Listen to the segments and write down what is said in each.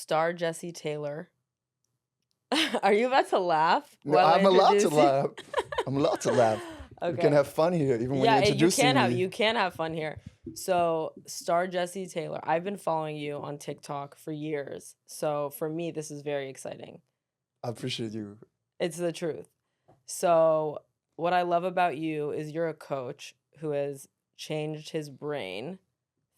star Jesse Taylor. Are you about to laugh? No, while I I'm allowed to introduce you? laugh. I'm allowed to laugh. We can Okay. have fun here, even when you're Yeah, introducing me. you can have fun here. So, star Jesse Taylor. I've been following you on TikTok for years. So, for me, this is very exciting. I appreciate you. It's the truth. So, what I love about you is you're a coach who has changed his brain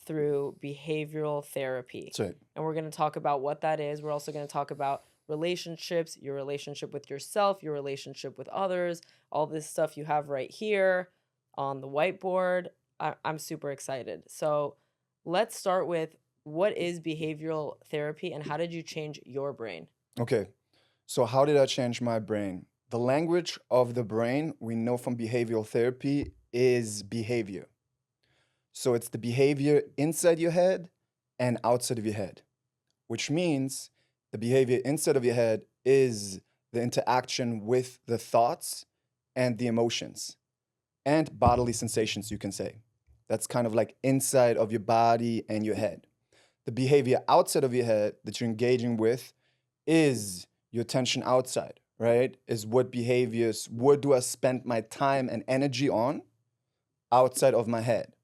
through behavioral therapy. That's right. And we're going to talk about what that is. We're also going to talk about relationships, your relationship with yourself, your relationship with others, all this stuff you have right here on the whiteboard. I'm super excited. So let's start with, what is behavioral therapy and how did you change your brain? Okay. So how did I change my brain? The language of the brain, we know from behavioral therapy, is behavior. So it's the behavior inside your head and outside of your head, which means the behavior inside of your head is the interaction with the thoughts and the emotions and bodily sensations, you can say. That's kind of like inside of your body and your head. The behavior outside of your head that you're engaging with is your attention outside, right? Is what behaviors, what do I spend my time and energy on outside of my head?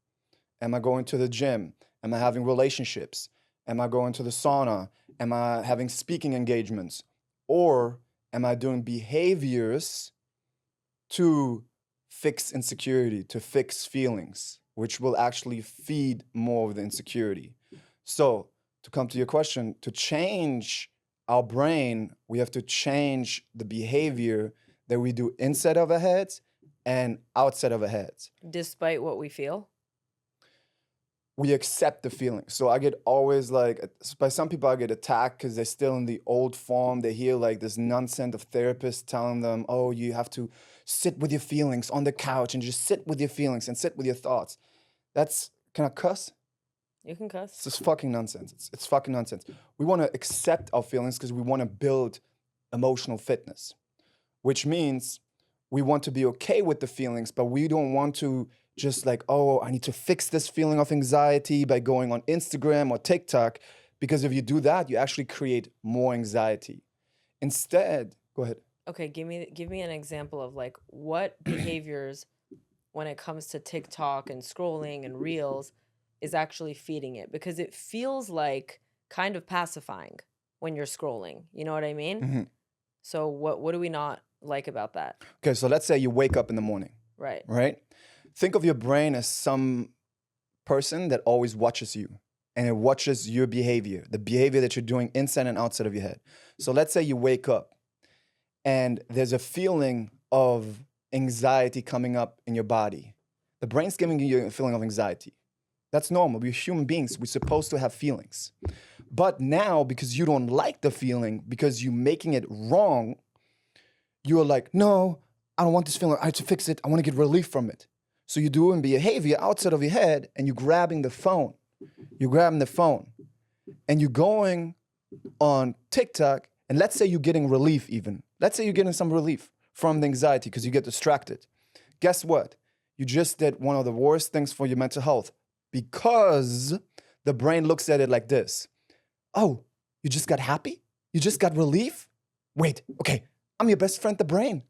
Am I going to the gym? Am I having relationships? Am I going to the sauna? Am I having speaking engagements? Or am I doing behaviors to fix insecurity, to fix feelings, which will actually feed more of the insecurity? So, to come to your question, to change our brain, we have to change the behavior that we do inside of our heads and outside of our heads. Despite what we feel? We accept the feeling. So I get always like, by some people I get attacked because they're still in the old form. They hear like this nonsense of therapists telling them, oh, you have to sit with your feelings on the couch and just sit with your feelings and sit with your thoughts. That's, can I cuss? You can cuss. It's just fucking nonsense. It's fucking nonsense. We want to accept our feelings because we want to build emotional fitness, which means we want to be okay with the feelings, but we don't want to just like, oh, I need to fix this feeling of anxiety by going on Instagram or TikTok, because if you do that, you actually create more anxiety. Instead, go ahead. Okay, give me an example of like what behaviors when it comes to TikTok and scrolling and reels is actually feeding it, because it feels like kind of pacifying when you're scrolling. You know what I mean? Mm-hmm. So what do we not like about that? Okay, so let's say you wake up in the morning. Right. Right? Think of your brain as some person that always watches you, and it watches your behavior, the behavior that you're doing inside and outside of your head. So let's say you wake up and there's a feeling of anxiety coming up in your body. The brain's giving you a feeling of anxiety. That's normal. We're human beings. We're supposed to have feelings. But now, because you don't like the feeling, because you're making it wrong, you're like, no, I don't want this feeling. I have to fix it. I want to get relief from it. So you're doing behavior outside of your head and you're grabbing the phone. You're grabbing the phone and you're going on TikTok, and let's say you're getting relief even. Let's say you're getting some relief from the anxiety because you get distracted. Guess what? You just did one of the worst things for your mental health, because the brain looks at it like this. Oh, you just got happy? You just got relief? Wait, okay, I'm your best friend, the brain.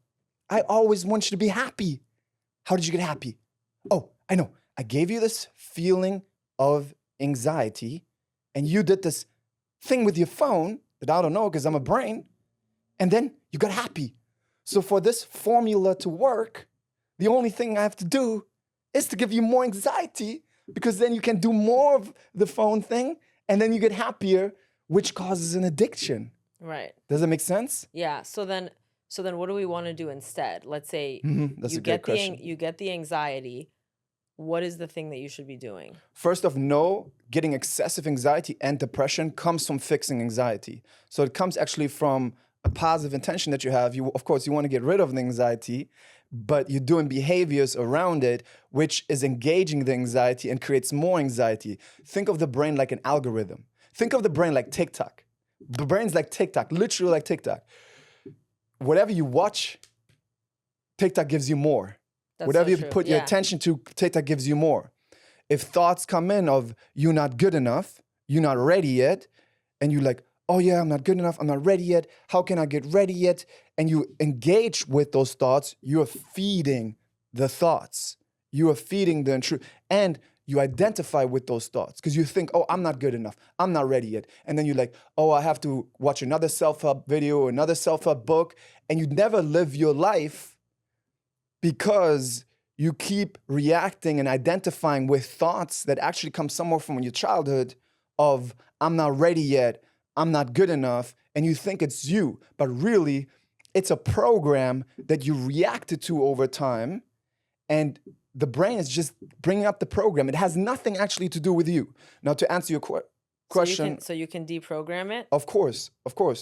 I always want you to be happy. How did you get happy? Oh, I know. I gave you this feeling of anxiety, and you did this thing with your phone that I don't know because I'm a brain, and then you got happy. So for this formula to work, the only thing I have to do is to give you more anxiety, because then you can do more of the phone thing, and then you get happier, which causes an addiction. Right. Does that make sense? Yeah. So then what do we want to do instead? Let's say That's you a great get question. you get the anxiety. What is the thing that you should be doing? First off, no, getting excessive anxiety and depression comes from fixing anxiety. So it comes actually from a positive intention that you have. Of course, you want to get rid of the anxiety, but you're doing behaviors around it, which is engaging the anxiety and creates more anxiety. Think of the brain like an algorithm. Think of the brain like TikTok. The brain's like TikTok, literally like TikTok. Whatever you watch, TikTok gives you more. That's Whatever so you true. put your attention to, TikTok gives you more. If thoughts come in of you're not good enough, you're not ready yet, and you're like, oh yeah, I'm not good enough, I'm not ready yet, how can I get ready yet? And you engage with those thoughts, you're feeding the thoughts. You are feeding the intrusive. And you identify with those thoughts because you think, oh, I'm not good enough, I'm not ready yet. And then you're like, oh, I have to watch another self-help video or another self-help book. And you never live your life because you keep reacting and identifying with thoughts that actually come somewhere from your childhood of, I'm not ready yet, I'm not good enough, and you think it's you, but really it's a program that you reacted to over time, and the brain is just bringing up the program. It has nothing actually to do with you. Now, to answer your question. So you can deprogram it? Of course.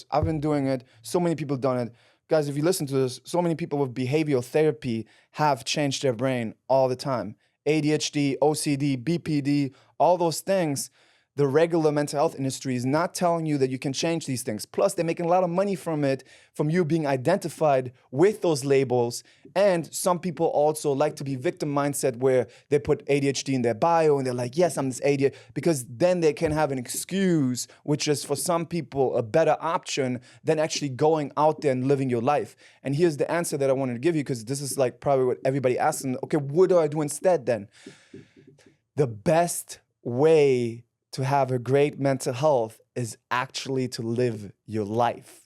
I've been doing it. So many people done it. Guys, if you listen to this, so many people with behavioral therapy have changed their brain all the time. ADHD, OCD, BPD, all those things. The regular mental health industry is not telling you that you can change these things. Plus, they're making a lot of money from it, from you being identified with those labels. And some people also like to be victim mindset where they put ADHD in their bio and they're like, yes, I'm this ADHD, because then they can have an excuse, which is for some people a better option than actually going out there and living your life. And here's the answer that I wanted to give you, because this is like probably what everybody asks. Okay, what do I do instead then? The best way to have a great mental health is actually to live your life.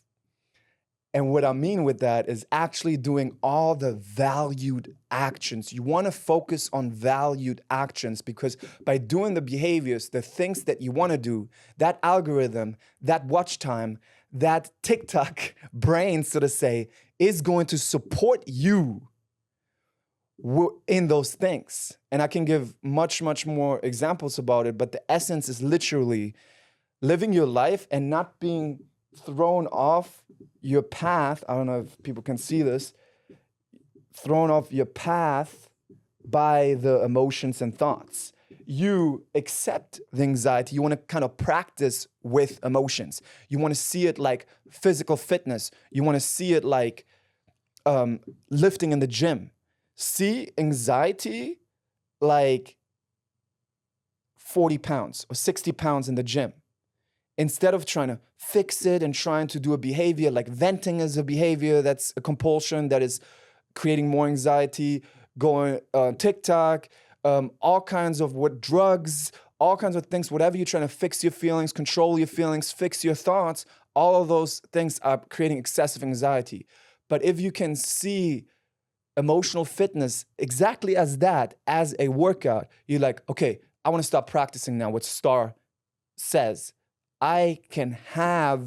And what I mean with that is actually doing all the valued actions. You want to focus on valued actions, because by doing the behaviors, the things that you want to do, that algorithm, that watch time, that TikTok brain, so to say, is going to support you in those things. And I can give much, much more examples about it, but the essence is literally living your life and not being thrown off your path. I don't know if people can see this. Thrown off your path by the emotions and thoughts. You accept the anxiety. You want to kind of practice with emotions. You want to see it like physical fitness. You want to see it like lifting in the gym. See anxiety like 40 pounds or 60 pounds in the gym. Instead of trying to fix it and trying to do a behavior like venting is a behavior that's a compulsion that is creating more anxiety, going on TikTok, all kinds of drugs, all kinds of things, whatever you're trying to fix your feelings, control your feelings, fix your thoughts, all of those things are creating excessive anxiety. But if you can see emotional fitness exactly as that, as a workout, you're like, okay, I want to stop practicing now what Star says. I can have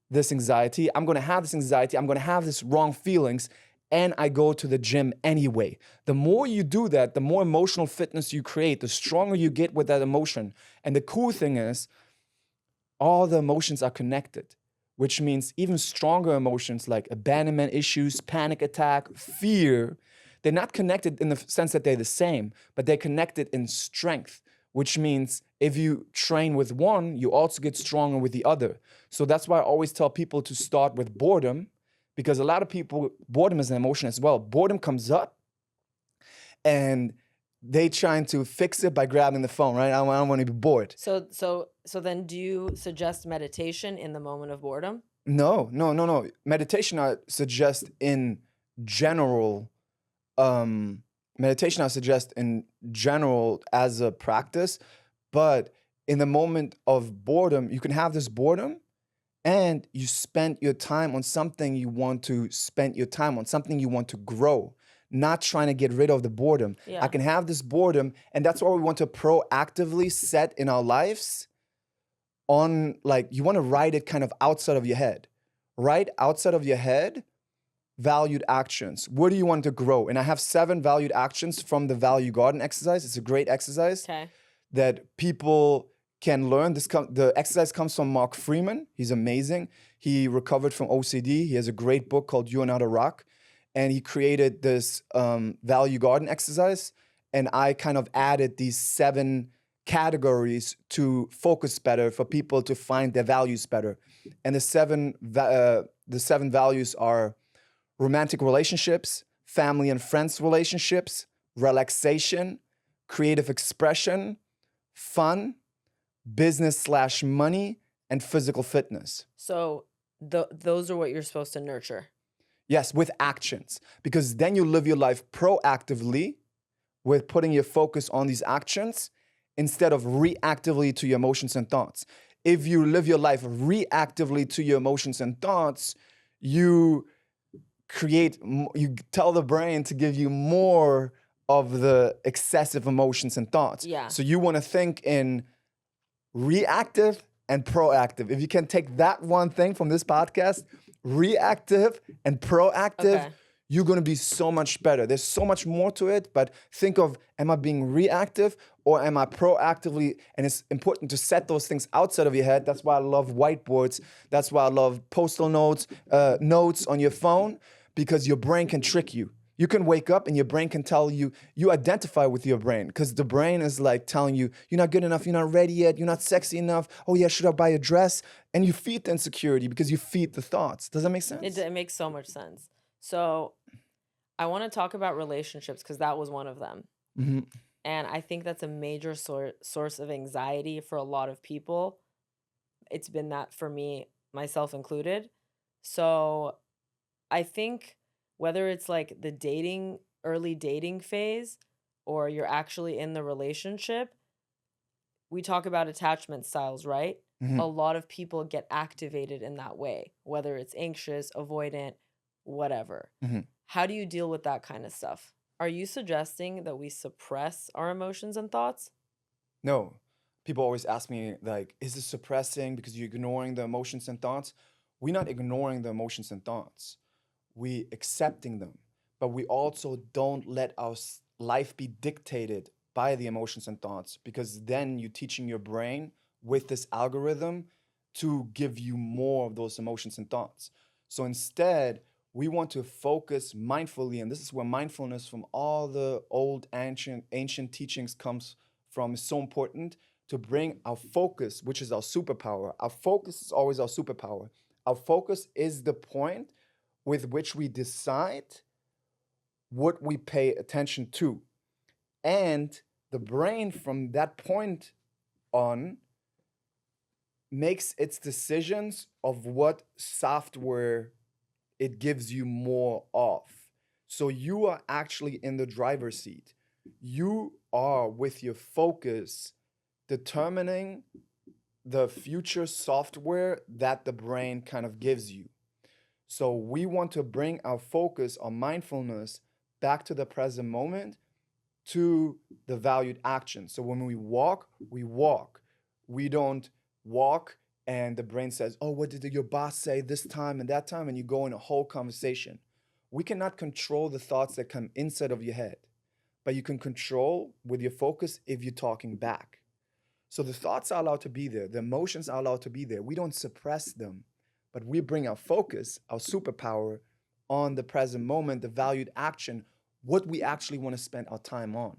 this anxiety. I'm going to have this anxiety. I'm going to have this wrong feelings. And I go to the gym anyway. The more you do that, the more emotional fitness you create, the stronger you get with that emotion. And the cool thing is, all the emotions are connected, which means even stronger emotions like abandonment issues, panic attack, fear, they're not connected in the sense that they're the same, but they're connected in strength, which means if you train with one, you also get stronger with the other. So that's why I always tell people to start with boredom, because a lot of people, boredom is an emotion as well. Boredom comes up and they trying to fix it by grabbing the phone, right? I don't want to be bored. So then do you suggest meditation in the moment of boredom? No. Meditation I suggest in general. Meditation I suggest in general as a practice, but in the moment of boredom, you can have this boredom and you spend your time on something you want to spend your time on, something you want to grow, not trying to get rid of the boredom. Yeah. I can have this boredom, and that's why we want to proactively set in our lives on, like, you want to write it kind of outside of your head. Right outside of your head, valued actions. What do you want to grow? And I have 7 valued actions from the Value Garden exercise. It's a great exercise that people can learn. The exercise comes from Mark Freeman. He's amazing. He recovered from OCD. He has a great book called You Are Not a Rock. And he created this Value Garden exercise. And I kind of added these 7 categories to focus better, for people to find their values better. And the 7 values are romantic relationships, family and friends relationships, relaxation, creative expression, fun, business/money, and physical fitness. So those are what you're supposed to nurture. Yes, with actions, because then you live your life proactively with putting your focus on these actions instead of reactively to your emotions and thoughts. If you live your life reactively to your emotions and thoughts, you you tell the brain to give you more of the excessive emotions and thoughts. Yeah. So you want to think in reactive and proactive. If you can take that one thing from this podcast, reactive and proactive, Okay. you're going to be so much better. There's so much more to it, but think of, am I being reactive or am I proactively? And it's important to set those things outside of your head. That's why I love whiteboards. That's why I love postal notes, notes on your phone, because your brain can trick you. You can wake up and your brain can tell you, you identify with your brain, because the brain is like telling you, you're not good enough, you're not ready yet, you're not sexy enough. Oh yeah, should I buy a dress? And you feed the insecurity because you feed the thoughts. Does that make sense? It makes so much sense. So I want to talk about relationships because that was one of them. Mm-hmm. And I think that's a major source of anxiety for a lot of people. It's been that for me, myself included. So I think whether it's like the early dating phase, or you're actually in the relationship, we talk about attachment styles, right? Mm-hmm. A lot of people get activated in that way, whether it's anxious, avoidant, whatever. Mm-hmm. How do you deal with that kind of stuff? Are you suggesting that we suppress our emotions and thoughts? No. People always ask me, like, is this suppressing because you're ignoring the emotions and thoughts? We're not ignoring the emotions and thoughts. We accepting them. But we also don't let our life be dictated by the emotions and thoughts, because then you're teaching your brain with this algorithm to give you more of those emotions and thoughts. So instead, we want to focus mindfully, and this is where mindfulness from all the old ancient teachings comes from. Is so important to bring our focus, which is our superpower. Our focus is always our superpower. Our focus is the point with which we decide what we pay attention to. And the brain from that point on makes its decisions of what software it gives you more of. So you are actually in the driver's seat. You are, with your focus, determining the future software that the brain kind of gives you. So we want to bring our focus, our mindfulness, back to the present moment, to the valued action. So when we walk, we walk. We don't walk and the brain says, oh, what did your boss say this time and that time? And you go in a whole conversation. We cannot control the thoughts that come inside of your head, but you can control with your focus if you're talking back. So the thoughts are allowed to be there. The emotions are allowed to be there. We don't suppress them, but we bring our focus, our superpower, on the present moment, the valued action, what we actually want to spend our time on.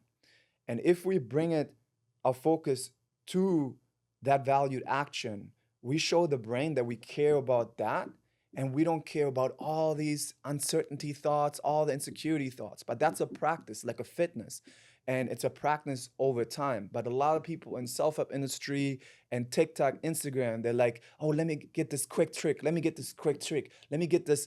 And if we bring our focus to that valued action, we show the brain that we care about that, and we don't care about all these uncertainty thoughts, all the insecurity thoughts. But that's a practice, like a fitness. And it's a practice over time. But a lot of people in self-help industry and TikTok, Instagram, they're like, oh, let me get this quick trick. Let me get this quick trick. Let me get this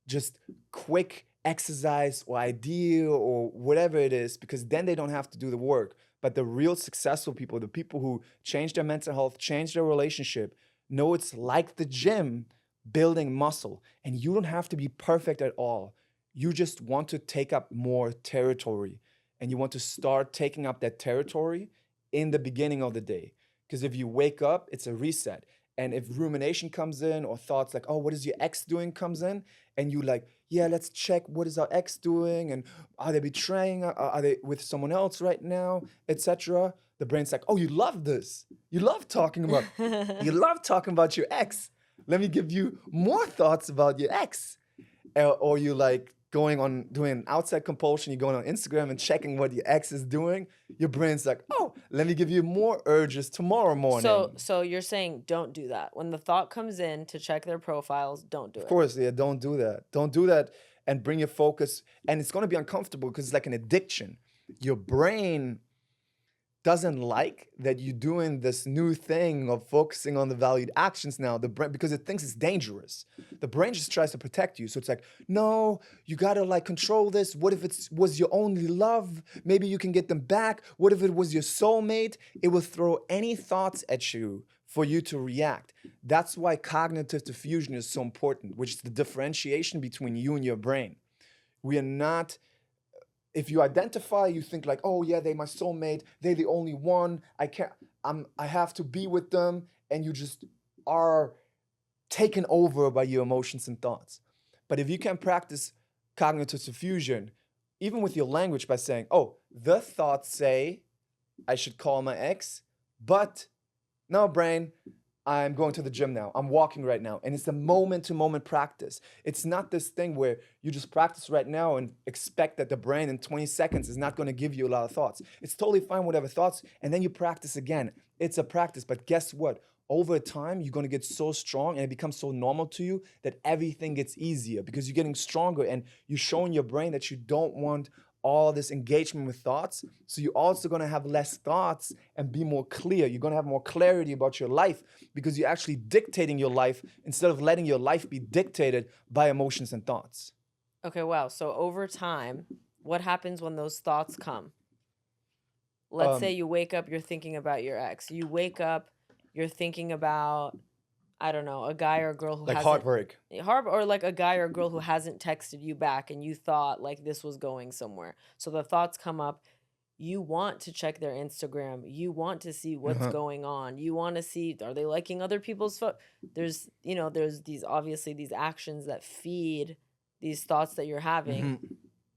just quick exercise or idea or whatever it is, because then they don't have to do the work. But the real successful people, the people who change their mental health, change their relationship, know it's like the gym, building muscle. And you don't have to be perfect at all. You just want to take up more territory. And you want to start taking up that territory in the beginning of the day. Because if you wake up, it's a reset. And if rumination comes in, or thoughts like, oh, what is your ex doing comes in, and you like, yeah, let's check what is our ex doing, and are they betraying, are they with someone else right now, etc. The brain's like, oh, you love this. You love talking about your ex. Let me give you more thoughts about your ex. Or you like going on doing outside compulsion, you're going on Instagram and checking what your ex is doing. Your brain's like, oh, let me give you more urges tomorrow morning. So you're saying don't do that. When the thought comes in to check their profiles, don't do it. Of course, yeah, don't do that. Don't do that, and bring your focus. And it's going to be uncomfortable because it's like an addiction. Your brain doesn't like that you're doing this new thing of focusing on the valued actions now, the brain, because it thinks it's dangerous. The brain just tries to protect you. So it's like, no, you gotta like control this. What if it was your only love? Maybe you can get them back. What if it was your soulmate? It will throw any thoughts at you for you to react. That's why cognitive diffusion is so important, which is the differentiation between you and your brain. We are not, if you identify, you think like, oh yeah, they're my soulmate, they're the only one, I have to be with them, and you just are taken over by your emotions and thoughts. But if you can practice cognitive diffusion, even with your language, by saying, oh, the thoughts say I should call my ex, but no, brain, I'm going to the gym now. I'm walking right now. And it's a moment-to-moment practice. It's not this thing where you just practice right now and expect that the brain in 20 seconds is not going to give you a lot of thoughts. It's totally fine, whatever thoughts, and then you practice again. It's a practice, but guess what? Over time, you're going to get so strong and it becomes so normal to you that everything gets easier because you're getting stronger and you're showing your brain that you don't want all this engagement with thoughts. So you're also going to have less thoughts and be more clear. You're going to have more clarity about your life because you're actually dictating your life instead of letting your life be dictated by emotions and thoughts. Okay, wow. So over time, what happens when those thoughts come? Let's say you wake up, you're thinking about your ex. You wake up, you're thinking about, I don't know, a guy or a girl who Like hasn't heartbreak. or like a guy or a girl who hasn't texted you back and you thought like this was going somewhere. So the thoughts come up. You want to check their Instagram. You want to see what's going on. You want to see, are they liking other people's there's these obviously these actions that feed these thoughts that you're having.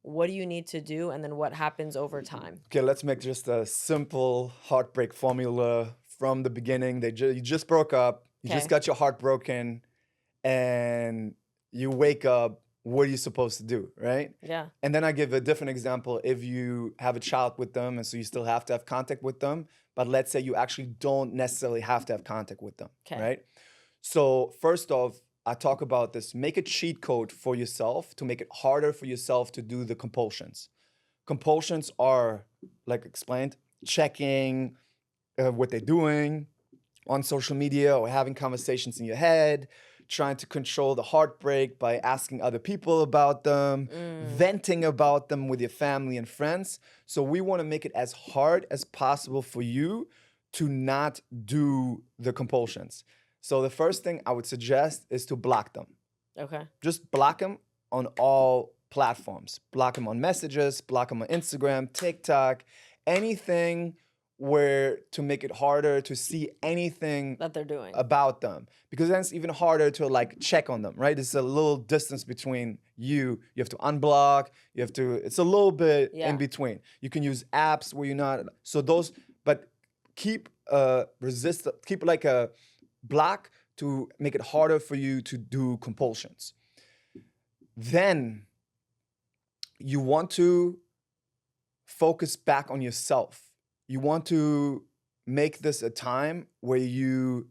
What do you need to do, and then what happens over time? Okay, let's make just a simple heartbreak formula from the beginning. You just broke up. You just got your heart broken, and you wake up. What are you supposed to do, right? Yeah. And then I give a different example. If you have a child with them, and so you still have to have contact with them, but let's say you actually don't necessarily have to have contact with them, right? So first off, I talk about this. Make a cheat code for yourself to make it harder for yourself to do the compulsions. Compulsions are, like explained, checking what they're doing on social media or having conversations in your head, trying to control the heartbreak by asking other people about them, venting about them with your family and friends. So we want to make it as hard as possible for you to not do the compulsions. So the first thing I would suggest is to block them. Okay. Just block them on all platforms. Block them on messages, block them on Instagram, TikTok, anything where to make it harder to see anything that they're doing about them, because then it's even harder to like check on them, right? There's a little distance between you have to unblock, it's a little bit in between. You can use apps where you're not, so those, but keep keep like a block to make it harder for you to do compulsions. Then you want to focus back on yourself. You want to make this a time where you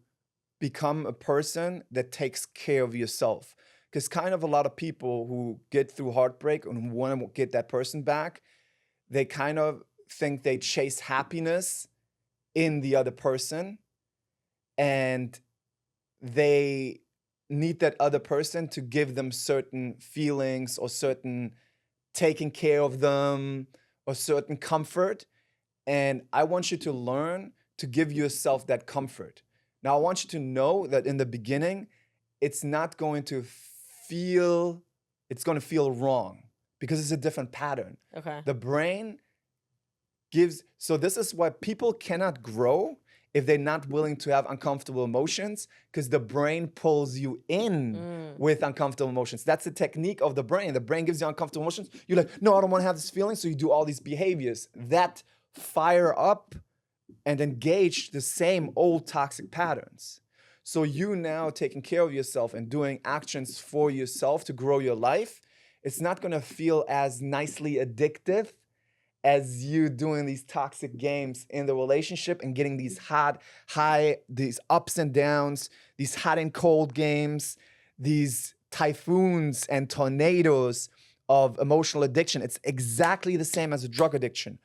become a person that takes care of yourself. Because kind of a lot of people who get through heartbreak and who want to get that person back, they kind of think they chase happiness in the other person, and they need that other person to give them certain feelings or certain taking care of them or certain comfort. And I want you to learn to give yourself that comfort. Now, I want you to know that in the beginning, it's going to feel wrong because it's a different pattern. Okay. The brain so this is why people cannot grow if they're not willing to have uncomfortable emotions, because the brain pulls you in with uncomfortable emotions. That's the technique of the brain. The brain gives you uncomfortable emotions. You're like, no, I don't want to have this feeling. So you do all these behaviors that fire up and engage the same old toxic patterns. So you now taking care of yourself and doing actions for yourself to grow your life, it's not going to feel as nicely addictive as you doing these toxic games in the relationship and getting these these ups and downs, these hot and cold games, these typhoons and tornadoes of emotional addiction. It's exactly the same as a drug addiction.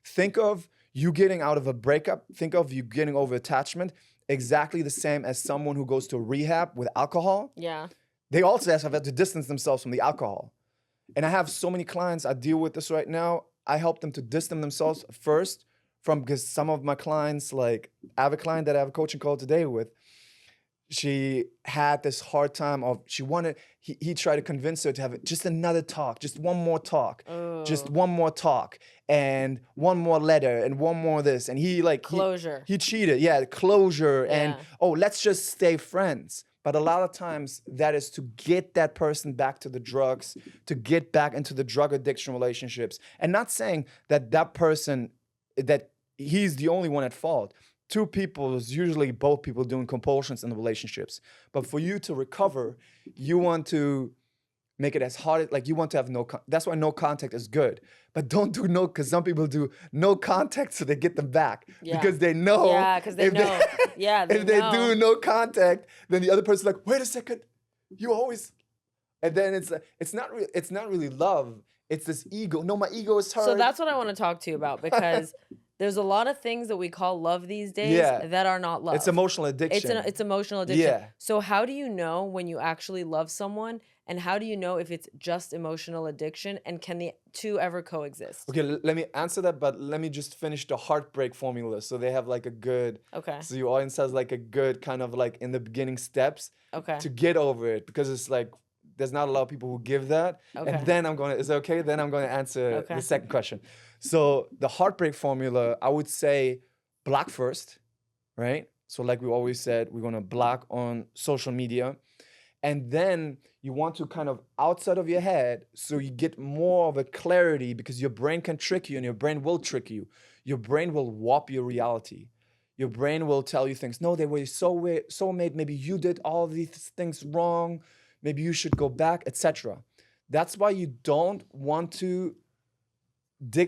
Think of You getting out of a breakup, think of you getting over attachment, exactly the same as someone who goes to rehab with alcohol. Yeah. They also have to distance themselves from the alcohol. And I have so many clients, I deal with this right now. I help them to distance themselves first because some of my clients, like I have a client that I have a coaching call today with, she had this hard time of, he tried to convince her to have just another talk, just one more talk, just one more talk, and one more letter, and one more this. And Closure. He cheated. Yeah, closure. And, Yeah. let's just stay friends. But a lot of times that is to get that person back to the drugs, to get back into the drug addiction relationships. And not saying that person, that he's the only one at fault. Two people is usually both people doing compulsions in the relationships. But for you to recover, you want to make it as hard, like you want to have that's why no contact is good. But don't do because some people do no contact so they get them back. Yeah. Because they know. Yeah, because they know. Yeah, if they do no contact, then the other person's like, wait a second, you always, and then it's not really love. It's this ego. No, my ego is hurt. So that's what I want to talk to you about, because there's a lot of things that we call love these days that are not love. It's emotional addiction. It's emotional addiction. Yeah. So how do you know when you actually love someone, and how do you know if it's just emotional addiction, and can the two ever coexist? Okay, let me answer that, but let me just finish the Heartbreak Formula. So they have like a good, so your audience has like a good kind of like in the beginning steps to get over it, because it's like, there's not a lot of people who give that. And then is it okay? Then I'm going to answer the second question. So the Heartbreak Formula, I would say block first, right? So like we always said, we're going to block on social media. And then you want to kind of outside of your head, so you get more of a clarity, because your brain can trick you, and your brain will trick you. Your brain will warp your reality. Your brain will tell you things. No, they were soulmate. Maybe you did all these things wrong. Maybe you should go back, etc. That's why you don't want to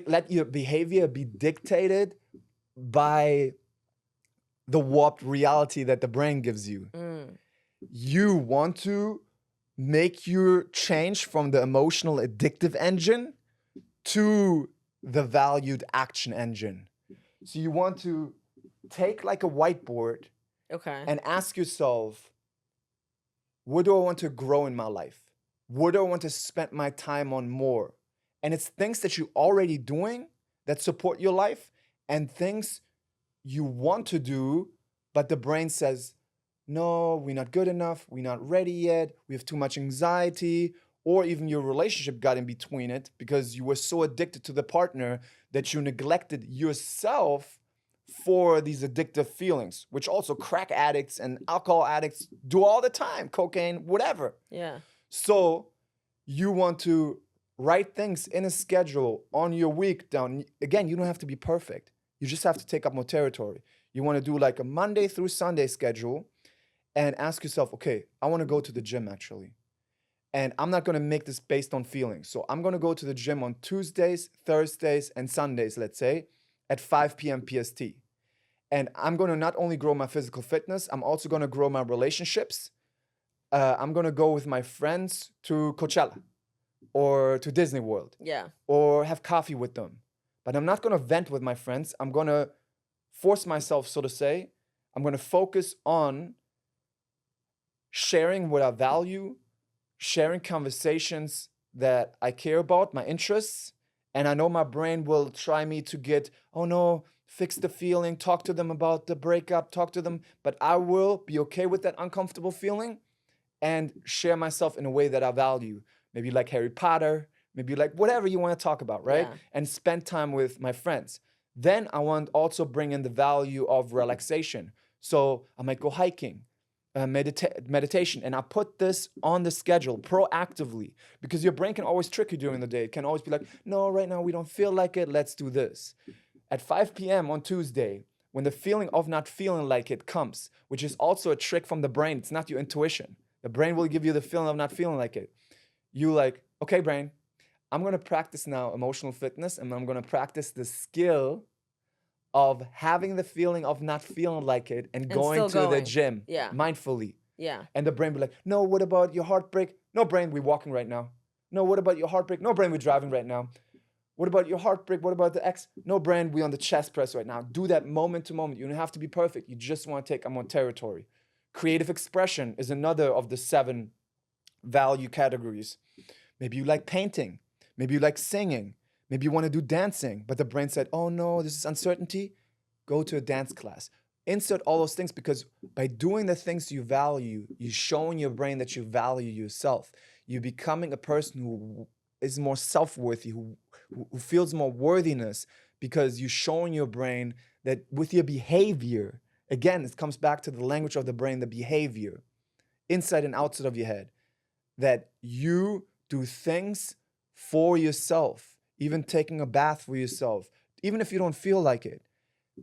let your behavior be dictated by the warped reality that the brain gives you. You want to make your change from the emotional addictive engine to the valued action engine. So you want to take like a whiteboard and ask yourself, what do I want to grow in my life? What do I want to spend my time on more? And it's things that you're already doing that support your life, and things you want to do, but the brain says, no, we're not good enough, we're not ready yet, we have too much anxiety, or even your relationship got in between it because you were so addicted to the partner that you neglected yourself for these addictive feelings, which also crack addicts and alcohol addicts do all the time, cocaine, whatever. Yeah. So you want to write things in a schedule on your week down. Again, you don't have to be perfect. You just have to take up more territory. You want to do like a Monday through Sunday schedule and ask yourself, okay, I want to go to the gym actually. And I'm not going to make this based on feelings. So I'm going to go to the gym on Tuesdays, Thursdays, and Sundays, let's say, at 5 p.m. PST. And I'm going to not only grow my physical fitness, I'm also going to grow my relationships. I'm going to go with my friends to Coachella or to Disney World. Yeah. Or have coffee with them. But I'm not going to vent with my friends. I'm going to force myself, so to say. I'm going to focus on sharing what I value, sharing conversations that I care about, my interests. And I know my brain will try me to get, oh no, fix the feeling, talk to them about the breakup, talk to them. But I will be okay with that uncomfortable feeling and share myself in a way that I value. Maybe like Harry Potter, maybe like whatever you want to talk about, right? Yeah. And spend time with my friends. Then I want also bring in the value of relaxation. So I might go hiking, meditation, and I put this on the schedule proactively, because your brain can always trick you during the day. It can always be like, no, right now we don't feel like it, let's do this. At 5 p.m. on Tuesday, when the feeling of not feeling like it comes, which is also a trick from the brain, it's not your intuition. The brain will give you the feeling of not feeling like it. You like, okay, brain, I'm going to practice now emotional fitness, and I'm going to practice the skill of having the feeling of not feeling like it and going to the gym mindfully. Yeah. And the brain be like, no, what about your heartbreak? No, brain, we're walking right now. No, what about your heartbreak? No, brain, we're driving right now. What about your heartbreak? What about the ex? No, Brand, we on the chest press right now. Do that moment to moment. You don't have to be perfect. You just want to take I'm on territory. Creative expression is another of the 7 value categories. Maybe you like painting. Maybe you like singing. Maybe you want to do dancing. But the brain said, oh no, this is uncertainty. Go to a dance class. Insert all those things, because by doing the things you value, you're showing your brain that you value yourself. You're becoming a person who is more self-worthy, who feels more worthiness, because you're showing your brain that with your behavior, again, it comes back to the language of the brain, the behavior, inside and outside of your head, that you do things for yourself, even taking a bath for yourself, even if you don't feel like it.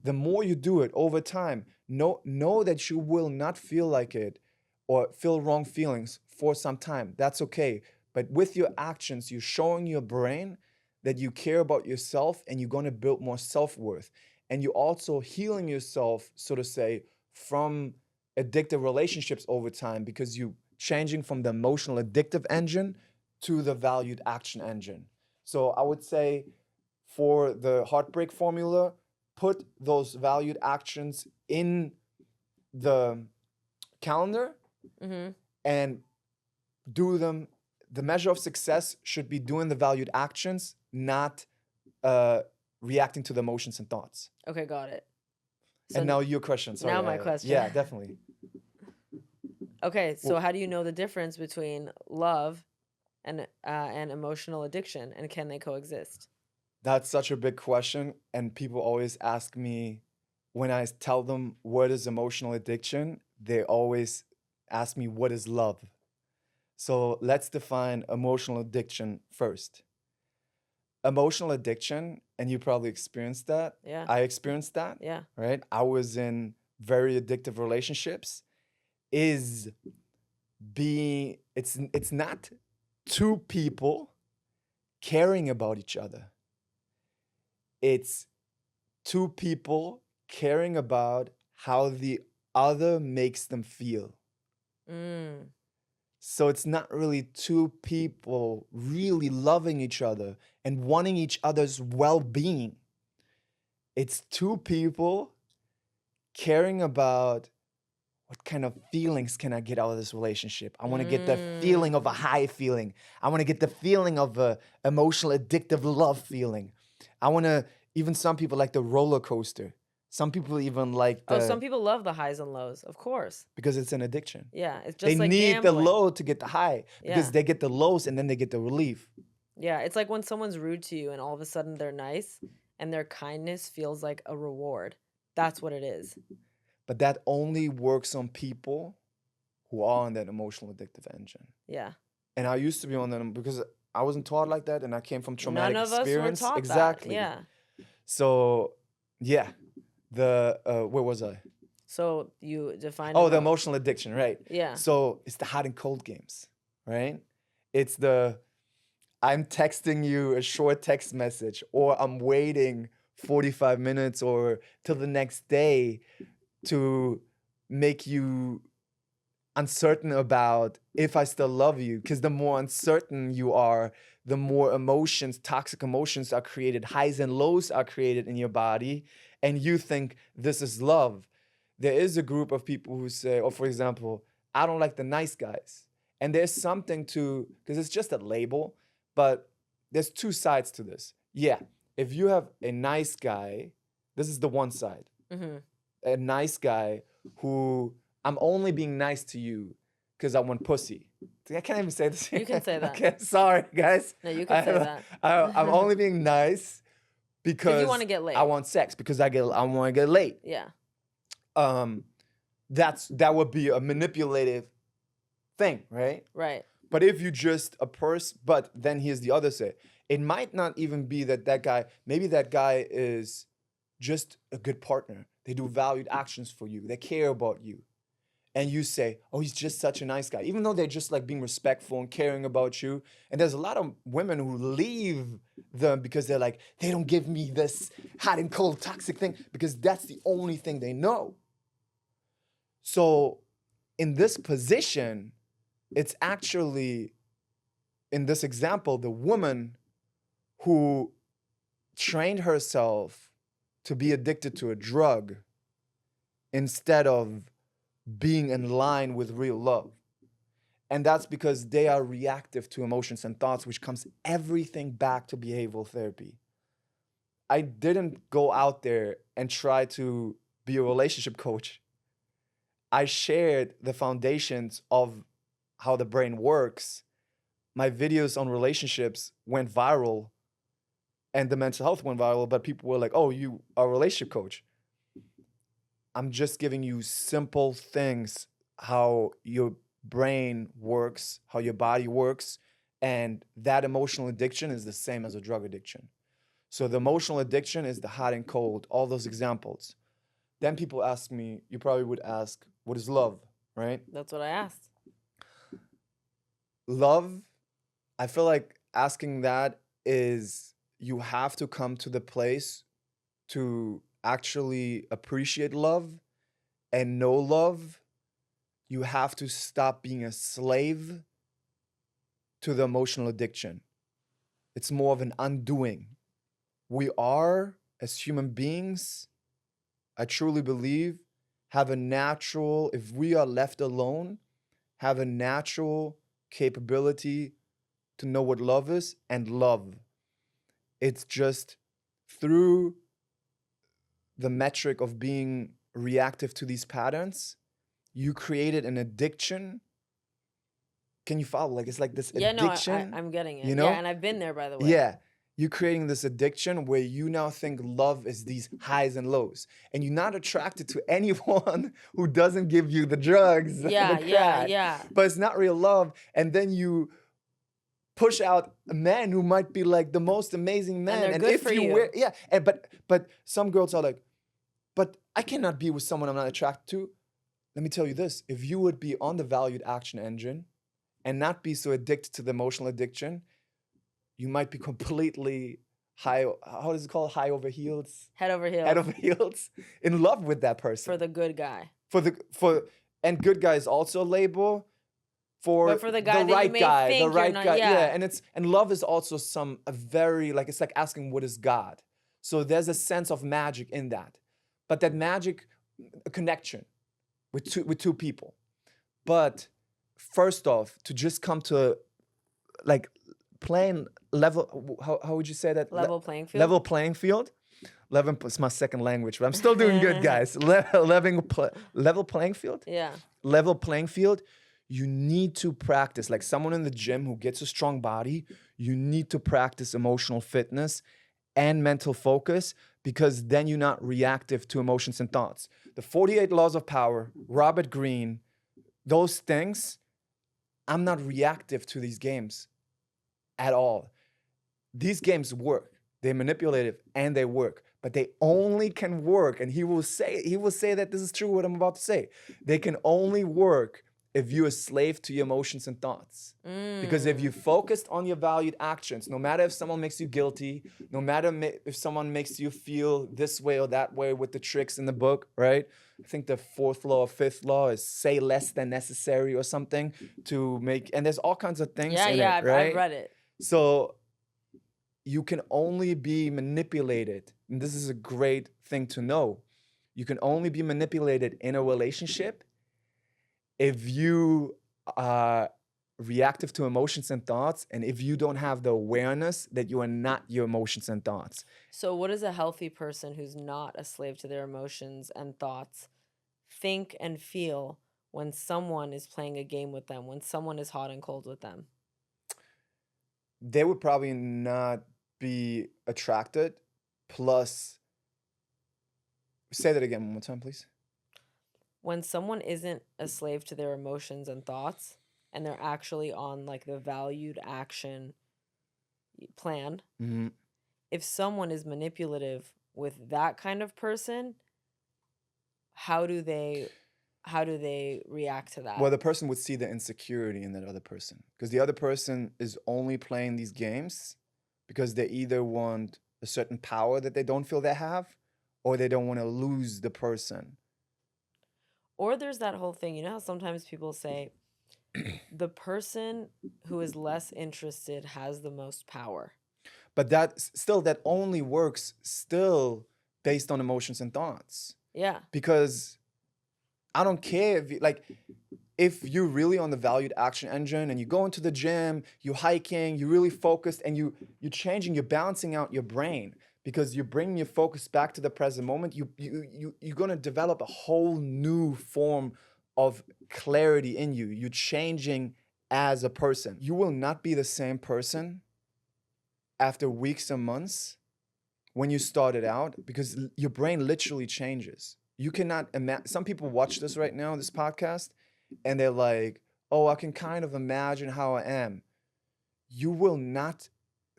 The more you do it over time, know that you will not feel like it or feel wrong feelings for some time. That's okay. But with your actions, you're showing your brain that you care about yourself, and you're going to build more self-worth. And you're also healing yourself, so to say, from addictive relationships over time, because you're changing from the emotional addictive engine to the valued action engine. So I would say for the heartbreak formula, put those valued actions in the calendar and do them. The measure of success should be doing the valued actions, not reacting to the emotions and thoughts. Okay, got it. So and now your question. Sorry. Now my question. Yeah, definitely. Okay, so how do you know the difference between love and emotional addiction, and can they coexist? That's such a big question, and people always ask me, when I tell them what is emotional addiction, they always ask me what is love. So let's define emotional addiction first. Emotional addiction, and you probably experienced that. Yeah. I experienced that. Yeah. Right? I was in very addictive relationships. It's not two people caring about each other. It's two people caring about how the other makes them feel. So it's not really two people really loving each other and wanting each other's well-being. It's two people caring about what kind of feelings can I get out of this relationship. I want to get the feeling of a high feeling. I want to get the feeling of a emotional addictive love feeling. I want to, even some people like the roller coaster. Some people even like the... some people love the highs and lows, of course. Because it's an addiction. Yeah, it's just they like need gambling. the low to get the high. Because they get the lows and then they get the relief. Yeah, it's like when someone's rude to you and all of a sudden they're nice and their kindness feels like a reward. That's what it is. But that only works on people who are on that emotional addictive engine. Yeah. And I used to be on them because I wasn't taught like that, and I came from traumatic experience. None of experience. us were taught Exactly. that. Yeah. So, yeah. Where was I? So you defined... Oh, the emotional addiction, right. Yeah. So it's the hot and cold games, right? It's I'm texting you a short text message, or I'm waiting 45 minutes or till the next day to make you uncertain about if I still love you. Because the more uncertain you are, the more emotions, toxic emotions are created, highs and lows are created in your body, and you think this is love. There is a group of people who say, or for example, I don't like the nice guys. And there's something to, because it's just a label, but there's two sides to this. Yeah, if you have a nice guy, this is the one side. A nice guy who, I'm only being nice to you because I want pussy. I can't even say this. You can say that. Okay, sorry, guys. No, you can say that. I'm only being nice because you want to get laid. I want sex, because I want to get laid. Yeah. That would be a manipulative thing, right? Right. But if you just but then here's the other side. It might not even be that guy, maybe that guy is just a good partner. They do valued actions for you. They care about you. And you say, oh, he's just such a nice guy. Even though they're just like being respectful and caring about you. And there's a lot of women who leave them because they're like, they don't give me this hot and cold toxic thing, because that's the only thing they know. So in this position, it's actually, in this example, the woman who trained herself to be addicted to a drug instead of being in line with real love. And that's because they are reactive to emotions and thoughts, which comes everything back to behavioral therapy. I didn't go out there and try to be a relationship coach. I shared the foundations of how the brain works. My videos on relationships went viral and the mental health went viral, but people were like, oh, you are a relationship coach. I'm just giving you simple things, how your brain works, how your body works, and that emotional addiction is the same as a drug addiction. So the emotional addiction is the hot and cold, all those examples. Then people ask me, you probably would ask, what is love, right? That's what I asked. Love, I feel like asking that is you have to come to the place to actually appreciate love and know love. You have to stop being a slave to the emotional addiction. It's more of an undoing. We are, as human beings, I truly believe, have a natural, if we are left alone, have a natural capability to know what love is and love. It's just through the metric of being reactive to these patterns, you created an addiction. Can you follow? Like, it's like this addiction. No, I'm getting it. You know? Yeah, and I've been there, by the way. Yeah. You're creating this addiction where you now think love is these highs and lows. And you're not attracted to anyone who doesn't give you the drugs. Yeah, the crack. yeah. But it's not real love. And then you push out a man who might be like the most amazing man. And they're good if for you you. wear, yeah. And but some girls are like, but I cannot be with someone I'm not attracted to. Let me tell you this. If you would be on the valued action engine and not be so addicted to the emotional addiction, you might be completely high, how does it called? High over heels? Head over heels. Head over heels, in love with that person. For the good guy. And good guy is also a label for the guy that right you may guy, think the right you're not, guy. yeah. And love is also a very, like, it's like asking what is God. So there's a sense of magic in that. But that magic, a connection with two people. But first off, to just come to like playing level, how would you say that? Level playing field. Level playing field. It's my second language, but I'm still doing good, guys. Level playing field. Yeah. Level playing field. You need to practice, like someone in the gym who gets a strong body, you need to practice emotional fitness and mental focus, because then you're not reactive to emotions and thoughts. The 48 laws of power, Robert Greene, those things, I'm not reactive to these games at all. These games work. They're manipulative and they work, but they only can work, and he will say that this is true what I'm about to say. They can only work if you're a slave to your emotions and thoughts. Because if you focused on your valued actions, no matter if someone makes you guilty, no matter if someone makes you feel this way or that way with the tricks in the book, right? I think the 4th law or 5th law is say less than necessary or something to make, and there's all kinds of things in it, right? I've read it. So you can only be manipulated, and this is a great thing to know. You can only be manipulated in a relationship if you are reactive to emotions and thoughts, and if you don't have the awareness that you are not your emotions and thoughts. So what does a healthy person who's not a slave to their emotions and thoughts think and feel when someone is playing a game with them, when someone is hot and cold with them? They would probably not be attracted. Plus, say that again one more time, please. When someone isn't a slave to their emotions and thoughts, and they're actually on like the valued action plan, if someone is manipulative with that kind of person, how do they react to that? Well, the person would see the insecurity in that other person, because the other person is only playing these games because they either want a certain power that they don't feel they have, or they don't want to lose the person. Or there's that whole thing, you know how sometimes people say the person who is less interested has the most power. But that only works still based on emotions and thoughts. Yeah. Because I don't care if you're really on the valued action engine and you go into the gym, you're hiking, you're really focused, and you're changing, you're balancing out your brain because you're bringing your focus back to the present moment. You're gonna develop a whole new form of clarity in you. You're changing as a person. You will not be the same person after weeks and months when you started out because your brain literally changes. You cannot imagine. Some people watch this right now, this podcast, and they're like, oh, I can kind of imagine how I am. You will not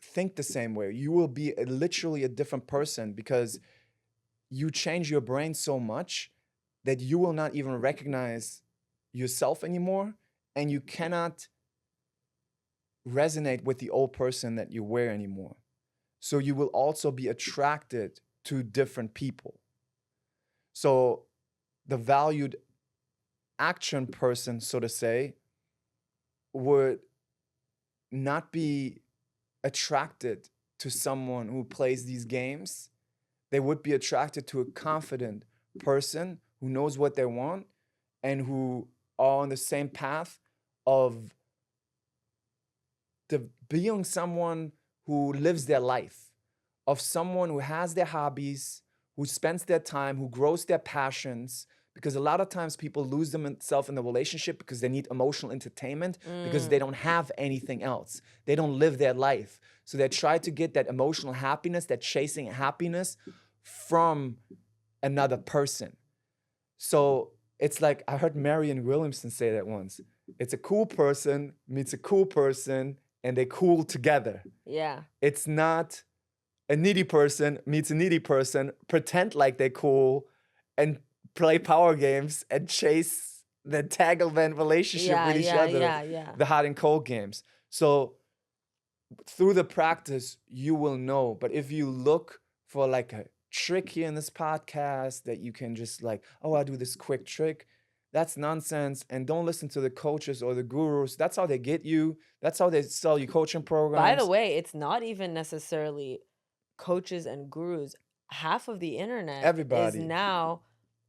think the same way. You will be literally a different person because you change your brain so much that you will not even recognize yourself anymore, and you cannot resonate with the old person that you were anymore. So you will also be attracted to different people. So the valued action person, so to say, would not be attracted to someone who plays these games. They would be attracted to a confident person who knows what they want and who are on the same path of being someone who lives their life, of someone who has their hobbies, who spends their time, who grows their passions. Because a lot of times people lose themselves in the relationship because they need emotional entertainment because they don't have anything else. They don't live their life. So they try to get that emotional happiness, that chasing happiness from another person. So it's like, I heard Marianne Williamson say that once. It's a cool person meets a cool person and they cool together. Yeah. It's not a needy person meets a needy person, pretend like they're cool and play power games and chase the entanglement relationship with each other. Yeah. The hot and cold games. So through the practice, you will know. But if you look for like a trick here in this podcast that you can just like, oh, I'll do this quick trick, that's nonsense. And don't listen to the coaches or the gurus. That's how they get you. That's how they sell you coaching programs. By the way, it's not even necessarily coaches and gurus. Half of the internet Everybody. is now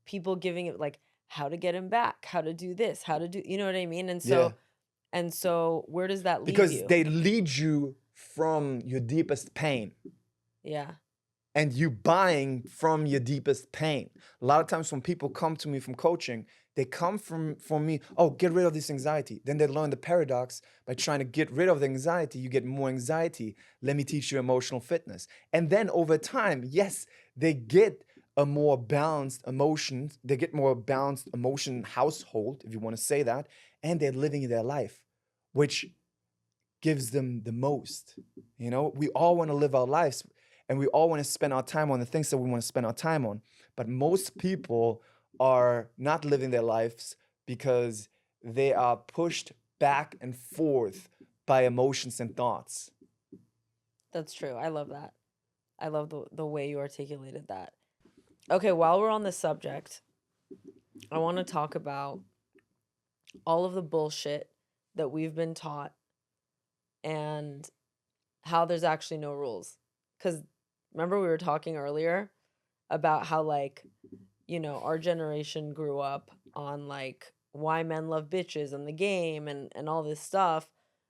people giving it like how to get him back, how to do this, how to do, you know what I mean? And so where does that leave because you? they lead you from your deepest pain. Yeah. And you buying from your deepest pain. A lot of times when people come to me from coaching, they come from me, oh, get rid of this anxiety. Then they learn the paradox by trying to get rid of the anxiety, you get more anxiety. Let me teach you emotional fitness. And then over time, yes, they get a more balanced emotion. They get more balanced emotion household, if you want to say that. And they're living their life, which gives them the most. You know, we all want to live our lives and we all want to spend our time on the things that we want to spend our time on. But most people are not living their lives because they are pushed back and forth by emotions and thoughts. That's true. I love that. I love the way you articulated that. Okay, while we're on the subject, I want to talk about all of the bullshit that we've been taught and how there's actually no rules. Because remember we were talking earlier about how, like, you know, our generation grew up on, like, why men love bitches and the game and all this stuff,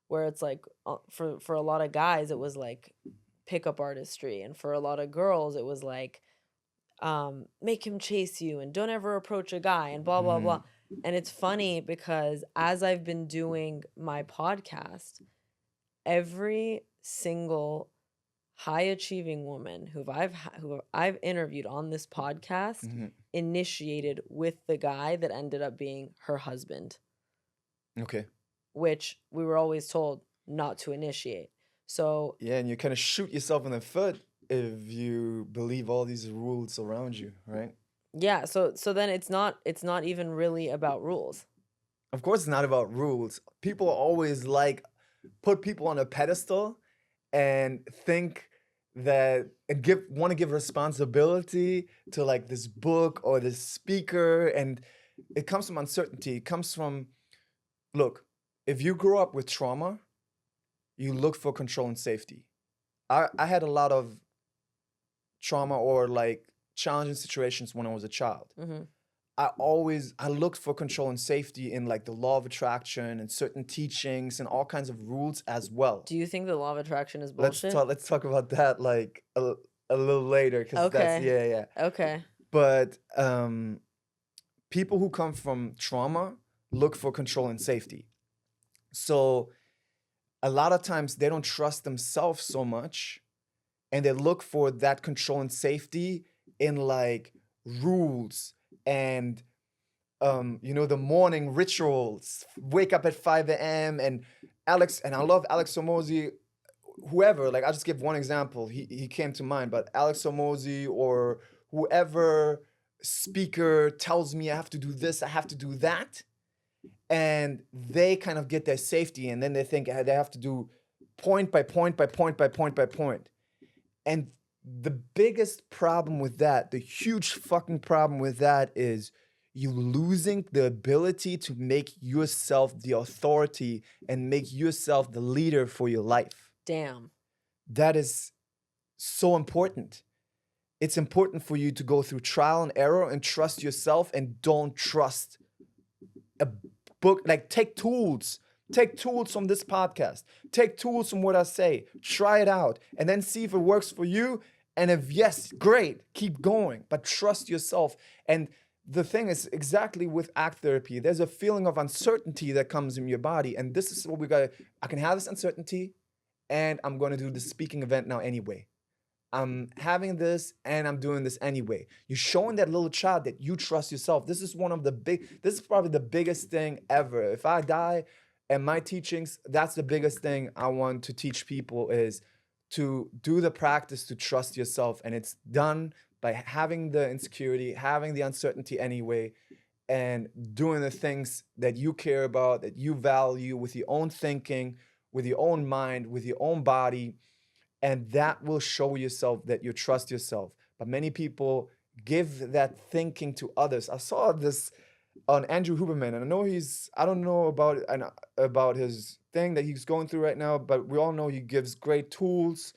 where it's like, for a lot of guys, it was like pickup artistry. And for a lot of girls, it was like, make him chase you and don't ever approach a guy and blah, blah, blah. And it's funny because as I've been doing my podcast, every single high achieving woman who I've interviewed on this podcast initiated with the guy that ended up being her husband. Okay. Which we were always told not to initiate. So yeah, and you kind of shoot yourself in the foot if you believe all these rules around you, right? Yeah, so then it's not even really about rules. Of course it's not about rules. People always like put people on a pedestal and think that and want to give responsibility to like this book or this speaker, and it comes from uncertainty. It comes from, look, if you grow up with trauma, you look for control and safety. I had a lot of trauma or like challenging situations when I was a child. Mm-hmm. I looked for control and safety in like the law of attraction and certain teachings and all kinds of rules as well. Do you think the law of attraction is bullshit? Let's talk about that like a little later, because that's Okay. yeah. Okay. But people who come from trauma look for control and safety. So a lot of times they don't trust themselves so much, and they look for that control and safety in like rules and the morning rituals, wake up at 5 a.m. and I love Alex Somozy, whoever, like I'll just give one example. He came to mind, but Alex Somozy or whoever speaker tells me I have to do this, I have to do that. And they kind of get their safety, and then they think they have to do point by point by point by point by point. And the biggest problem with that, the huge fucking problem with that, is you losing the ability to make yourself the authority and make yourself the leader for your life. Damn. That is so important. It's important for you to go through trial and error and trust yourself, and don't trust a book. Like take tools from this podcast, take tools from what I say, try it out, and then see if it works for you. And if yes, great, keep going, but trust yourself. And the thing is, exactly with act therapy, there's a feeling of uncertainty that comes in your body. And this is what we got. I can have this uncertainty, and I'm going to do this speaking event now anyway. I'm having this and I'm doing this anyway. You're showing that little child that you trust yourself. This is probably the biggest thing ever. If I die and my teachings, that's the biggest thing I want to teach people, is to do the practice to trust yourself. And it's done by having the insecurity, having the uncertainty anyway, and doing the things that you care about, that you value, with your own thinking, with your own mind, with your own body. And that will show yourself that you trust yourself. But many people give that thinking to others. I saw this on Andrew Huberman, and I don't know about his thing that he's going through right now, but we all know he gives great tools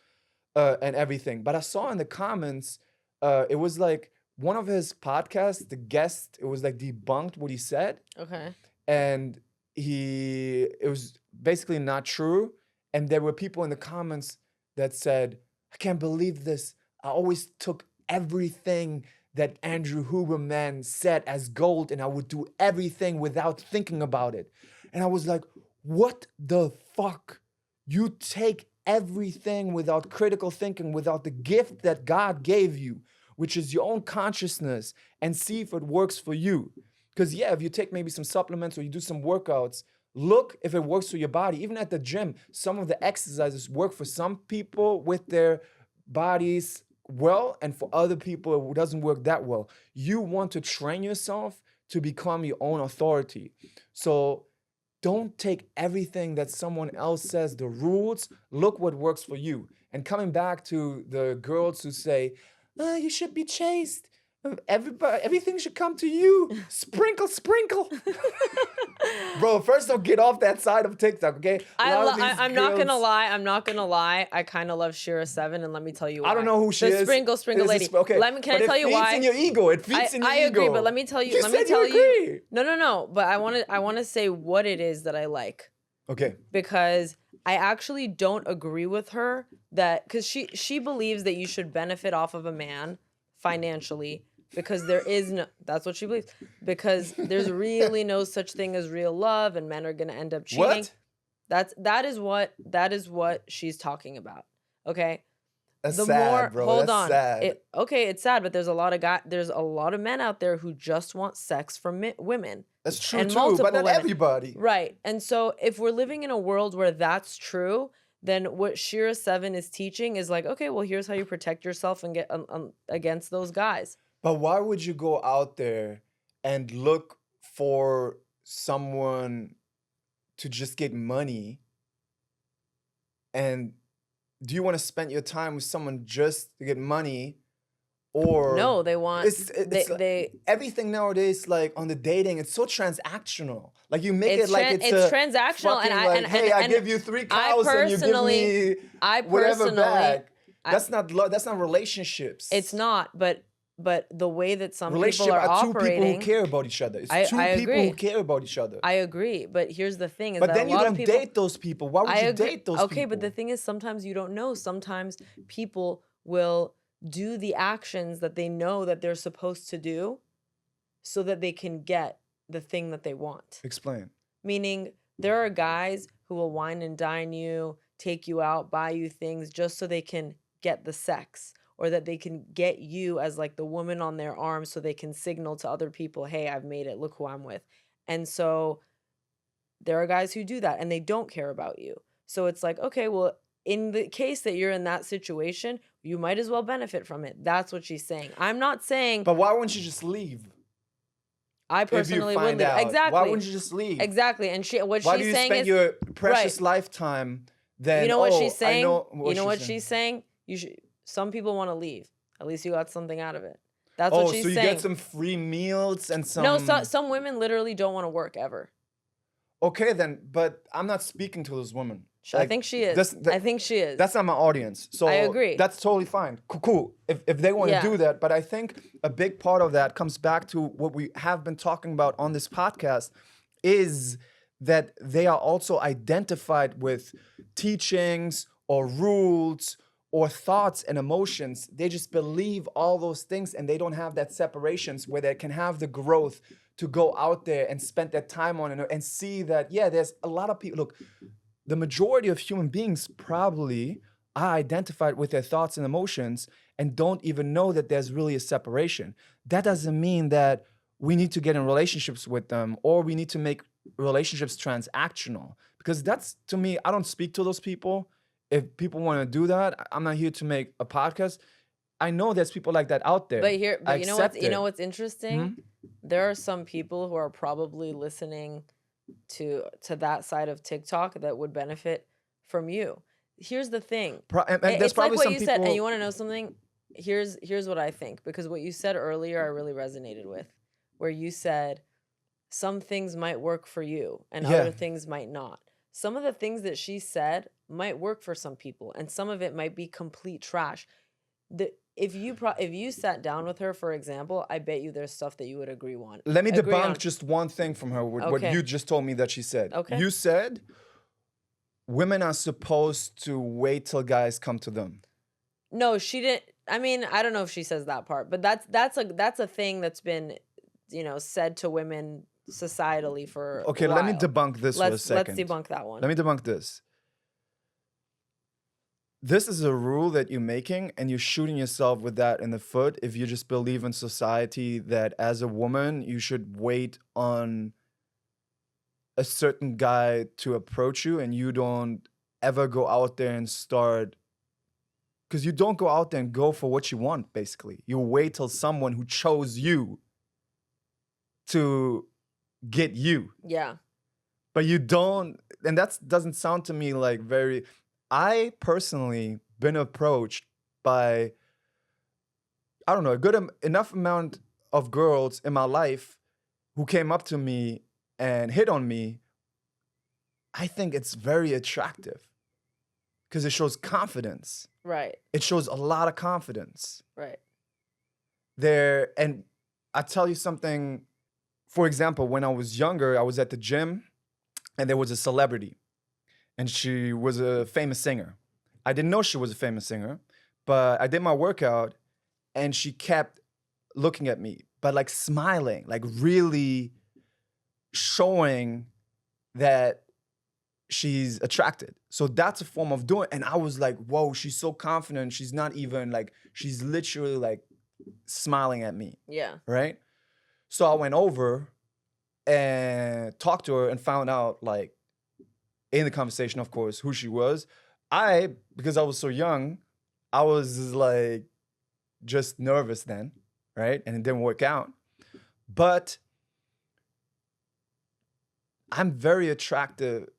and everything. But I saw in the comments, it was like one of his podcasts, the guest, it was like debunked what he said. Okay. And it was basically not true. And there were people in the comments that said, I can't believe this. I always took everything that Andrew Huberman said as gold, and I would do everything without thinking about it. And I was like, what the fuck? You take everything without critical thinking, without the gift that God gave you, which is your own consciousness, and see if it works for you. Because yeah, if you take maybe some supplements or you do some workouts, look if it works for your body. Even at the gym, some of the exercises work for some people with their bodies well, and for other people, it doesn't work that well. You want to train yourself to become your own authority. So don't take everything that someone else says, the rules. Look what works for you. And coming back to the girls who say, you should be chaste. Everything should come to you. Sprinkle, sprinkle. Bro, first don't get off that side of TikTok, okay? I'm not gonna lie. I kind of love Shira 7, and let me tell you why. I don't know who she the is. Sprinkle lady. Okay. Can I tell you why? It feeds in your ego. It feeds in your ego. I agree, but let me tell you. You said you agree. No. But I want to say what it is that I like. Okay. Because I actually don't agree with her because she believes that you should benefit off of a man financially, because there is no, that's what she believes, because there's really no such thing as real love, and men are going to end up cheating. What? That is what she's talking about. Okay. That's sad, bro. Hold That's on. sad. It's sad, but there's a lot of men out there who just want sex from women. That's true too, but not everybody. Right. And so if we're living in a world where that's true, then what Shira 7 is teaching is like, okay, well, here's how you protect yourself and get against those guys. But why would you go out there and look for someone to just get money? And do you want to spend your time with someone just to get money? or No, they want it's everything nowadays, like on the dating, it's so transactional. Like you make it like it's transactional, fucking, and like, hey, I give you 3 cows and you give me whatever back. That's not love. That's not relationships. It's not, but the way that some people Relationship are are two operating, people who care about each other. It's I two people agree. who care about each other. I agree, but here's the thing: is But that then a you lot don't of people date those people. Why would you date those people? Okay, but the thing is, sometimes you don't know. Sometimes people will do the actions that they know that they're supposed to do, so that they can get the thing that they want. Explain. Meaning, there are guys who will wine and dine you, take you out, buy you things just so they can get the sex, or that they can get you as like the woman on their arm so they can signal to other people, hey, I've made it, look who I'm with. And so there are guys who do that and they don't care about you. So it's like, okay, well, in the case that you're in that situation, you might as well benefit from it. That's what she's saying. I'm not saying. But why wouldn't you just leave? I personally would leave. Out? Exactly. Why wouldn't you just leave? Exactly. And why she's do you saying spend is your precious lifetime? Then you know what she's saying. You know what she's saying. You should. Some people want to leave. At least you got something out of it. That's what she's saying. Oh, so you get some free meals and some. No, some women literally don't want to work ever. Okay, then, but I'm not speaking to those women. I think she is. I think she is. That's not my audience. So I agree. That's totally fine. Cool. If they want to do that. But I think a big part of that comes back to what we have been talking about on this podcast is that they are also identified with teachings or rules or thoughts and emotions. They just believe all those things and they don't have that separations where they can have the growth to go out there and spend that time on it and see that, yeah, there's a lot of people. Look, the majority of human beings probably are identified with their thoughts and emotions and don't even know that there's really a separation. That doesn't mean that we need to get in relationships with them or we need to make relationships transactional. Because that's, to me, I don't speak to those people. If people want to do that, I'm not here to make a podcast. I know there's people like that out there. But you know what's interesting? Mm-hmm. There are some people who are probably listening to that side of TikTok that would benefit from you. Here's the thing. It's like what you said, and you want to know something? Here's what I think, because what you said earlier I really resonated with, where you said some things might work for you and other things might not. Some of the things that she said might work for some people, and some of it might be complete trash. If you sat down with her, for example, I bet you there's stuff that you would agree on. Let me debunk just one thing from her, what you just told me that she said. Okay. You said women are supposed to wait till guys come to them. No, she didn't. I mean, I don't know if she says that part, but that's a thing that's been, said to women societally for a while. Let me debunk this for a second. Let's debunk that one. Let me debunk this. This is a rule that you're making and you're shooting yourself with that in the foot if you just believe in society that as a woman, you should wait on a certain guy to approach you and you don't ever go out there and start. Because you don't go out there and go for what you want, basically. You wait till someone who chose you to get you. Yeah. But you don't, and that doesn't sound to me like very... I personally been approached by, I don't know, enough amount of girls in my life who came up to me and hit on me. I think it's very attractive because it shows confidence. Right. It shows a lot of confidence. Right. And I tell you something, for example, when I was younger, I was at the gym and there was a celebrity. And she was a famous singer. I didn't know she was a famous singer, but I did my workout and she kept looking at me, but like smiling, like really showing that she's attracted. So that's a form of doing. And I was like, whoa, she's so confident. She's not even like, she's literally like smiling at me. Yeah. Right? So I went over and talked to her and found out like, in the conversation, of course, who she was. Because I was so young, I was like just nervous then, right? And it didn't work out. But I'm very attracted